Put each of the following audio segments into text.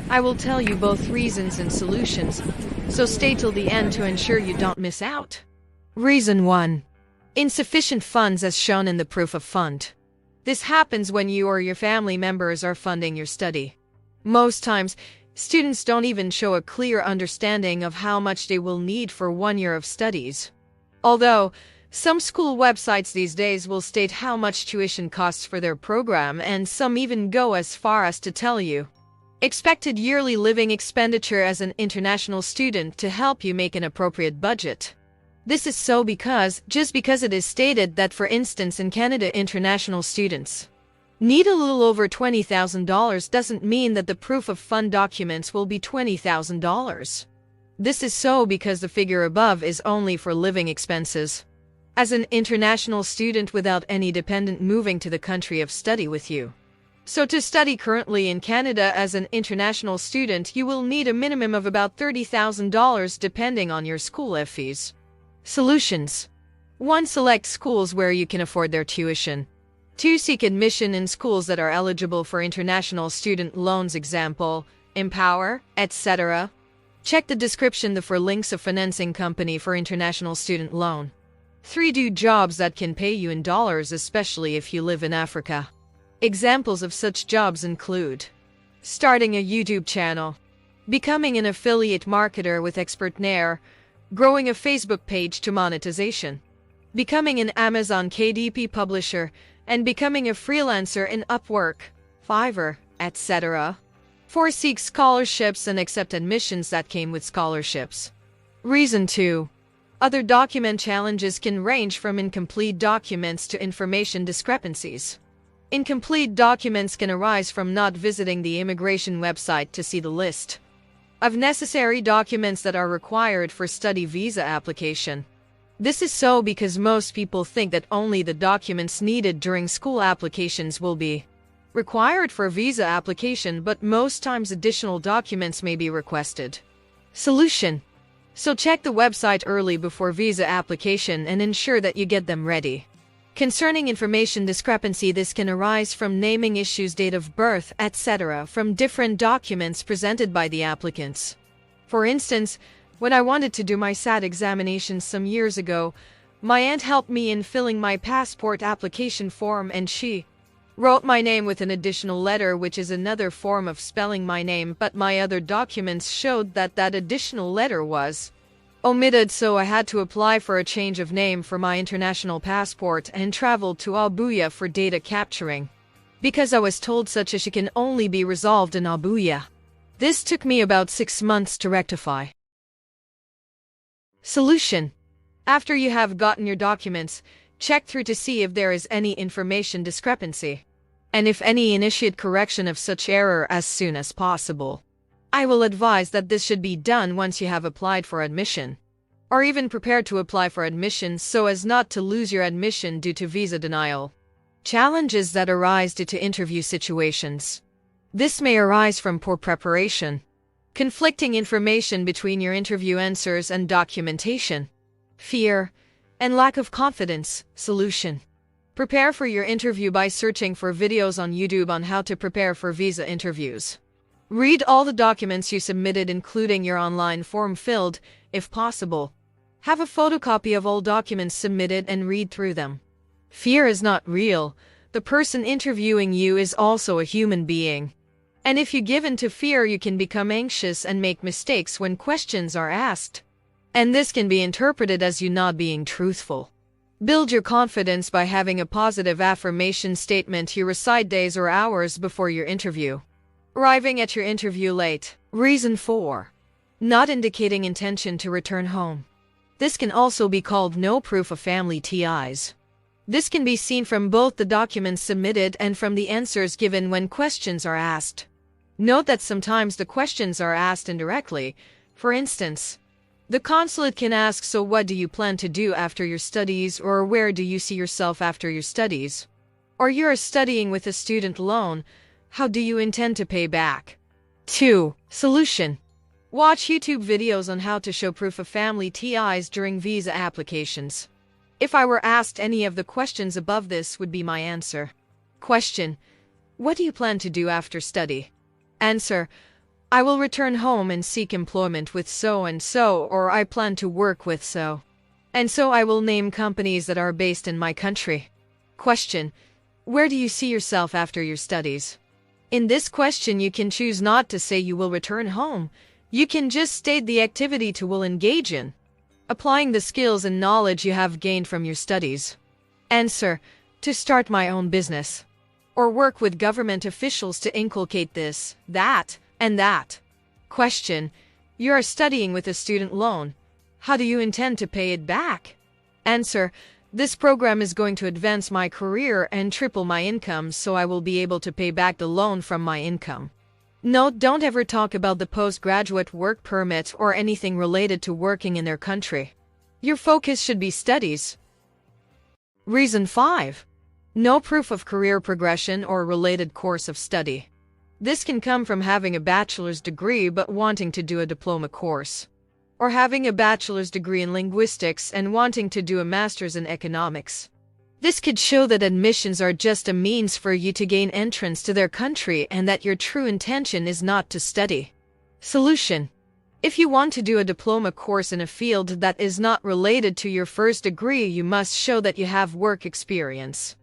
I will tell you both reasons and solutions, so stay till the end to ensure you don't miss out. Reason 1. Insufficient funds as shown in the proof of fund. This happens when you or your family members are funding your study. Most times, students don't even show a clear understanding of how much they will need for 1 year of studies. Although, some school websites these days will state how much tuition costs for their program, and some even go as far as to tell you expected yearly living expenditure as an international student to help you make an appropriate budget. This is so just because it is stated that, for instance, in Canada, international students need a little over $20,000 doesn't mean that the proof of fund documents will be $20,000. This is so because the figure above is only for living expenses as an international student without any dependent moving to the country of study with you. So to study currently in Canada as an international student, you will need a minimum of about $30,000 depending on your school fees. Solutions. 1. Select schools where you can afford their tuition. 2. Seek admission in schools that are eligible for international student loans, example, Empower, etc. Check the description for links of financing company for international student loan. 3. Do jobs that can pay you in dollars, especially if you live in Africa. Examples of such jobs include starting a YouTube channel, becoming an affiliate marketer with Expertnaire, growing a Facebook page to monetization, becoming an Amazon KDP publisher, and becoming a freelancer in Upwork, Fiverr, etc. 4. Seek scholarships and accept admissions that came with scholarships. Reason 2. Other document challenges can range from incomplete documents to information discrepancies. Incomplete documents can arise from not visiting the immigration website to see the list of necessary documents that are required for study visa application. This is so because most people think that only the documents needed during school applications will be required for visa application, but most times additional documents may be requested. Solution. So check the website early before visa application and ensure that you get them ready. Concerning information discrepancy, this can arise from naming issues, date of birth, etc. from different documents presented by the applicants. For instance, when I wanted to do my SAT examination some years ago, my aunt helped me in filling my passport application form, and she wrote my name with an additional letter, which is another form of spelling my name, but my other documents showed that that additional letter was omitted, so I had to apply for a change of name for my international passport and traveled to Abuja for data capturing, because I was told such issue can only be resolved in Abuja. This took me about 6 months to rectify. Solution. After you have gotten your documents, check through to see if there is any information discrepancy, and if any, initiate correction of such error as soon as possible. I will advise that this should be done once you have applied for admission, or even prepared to apply for admission, so as not to lose your admission due to visa denial. Challenges that arise due to interview situations. This may arise from poor preparation, conflicting information between your interview answers and documentation, fear, and lack of confidence. Solution. Prepare for your interview by searching for videos on YouTube on how to prepare for visa interviews. Read all the documents you submitted, including your online form filled, if possible. Have a photocopy of all documents submitted and read through them. Fear is not real. The person interviewing you is also a human being. And if you give in to fear, you can become anxious and make mistakes when questions are asked. And this can be interpreted as you not being truthful. Build your confidence by having a positive affirmation statement you recite days or hours before your interview. Arriving at your interview late. Reason 4. Not indicating intention to return home. This can also be called no proof of family ties. This can be seen from both the documents submitted and from the answers given when questions are asked. Note that sometimes the questions are asked indirectly. For instance, the consulate can ask, "So what do you plan to do after your studies?" or "Where do you see yourself after your studies?" Or "You are studying with a student loan. How do you intend to pay back?" 2. Solution. Watch YouTube videos on how to show proof of family ties during visa applications. If I were asked any of the questions above, this would be my answer. Question. What do you plan to do after study? Answer. I will return home and seek employment with so and so, or I plan to work with so. And so I will name companies that are based in my country. Question: where do you see yourself after your studies? In this question, you can choose not to say you will return home. You can just state the activity you will engage in, applying the skills and knowledge you have gained from your studies. Answer: to start my own business, or work with government officials to inculcate this, that, and that. Question: you are studying with a student loan. How do you intend to pay it back? Answer: this program is going to advance my career and triple my income, so I will be able to pay back the loan from my income. Note: don't ever talk about the postgraduate work permit or anything related to working in their country. Your focus should be studies. Reason 5. No proof of career progression or related course of study. This can come from having a bachelor's degree but wanting to do a diploma course, or having a bachelor's degree in linguistics and wanting to do a master's in economics. This could show that admissions are just a means for you to gain entrance to their country and that your true intention is not to study. Solution: if you want to do a diploma course in a field that is not related to your first degree, you must show that you have work experience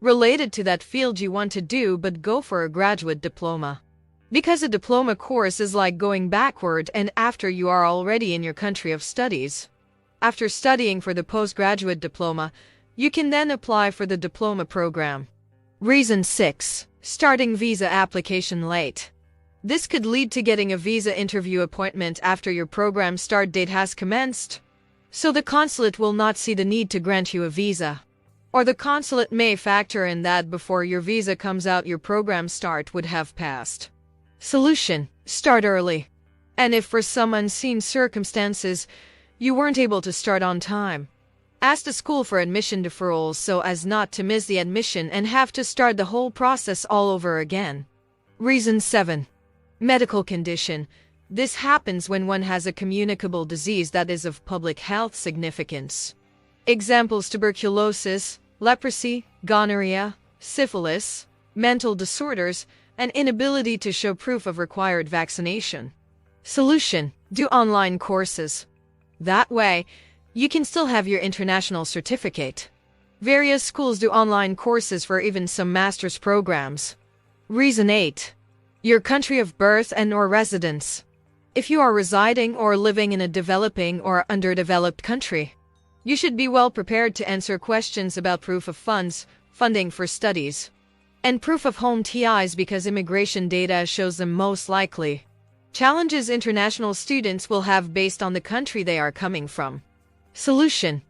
related to that field you want to do, but go for a graduate diploma. Because a diploma course is like going backward and after you are already in your country of studies. After studying for the postgraduate diploma, you can then apply for the diploma program. Reason 6. Starting visa application late. This could lead to getting a visa interview appointment after your program start date has commenced. So the consulate will not see the need to grant you a visa. Or the consulate may factor in that before your visa comes out, your program start would have passed. Solution: start early. And if for some unseen circumstances you weren't able to start on time, ask the school for admission deferrals so as not to miss the admission and have to start the whole process all over again. Reason 7. Medical condition. This happens when one has a communicable disease that is of public health significance. Examples: tuberculosis, leprosy, gonorrhea, syphilis, mental disorders, and inability to show proof of required vaccination. Solution: do online courses. That way, you can still have your international certificate. Various schools do online courses for even some master's programs. Reason 8. Your country of birth and/or residence. If you are residing or living in a developing or underdeveloped country, you should be well prepared to answer questions about proof of funds, funding for studies, and proof of home TIs because immigration data shows them most likely. Challenges international students will have based on the country they are coming from. Solution: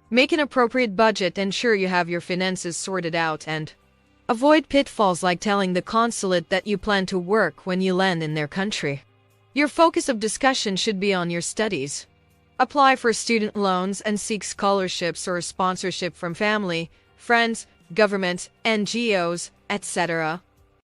make an appropriate budget, ensure you have your finances sorted out, and avoid pitfalls like telling the consulate that you plan to work when you land in their country. Your focus of discussion should be on your studies. Apply for student loans and seek scholarships or sponsorship from family, friends, government, NGOs, etc.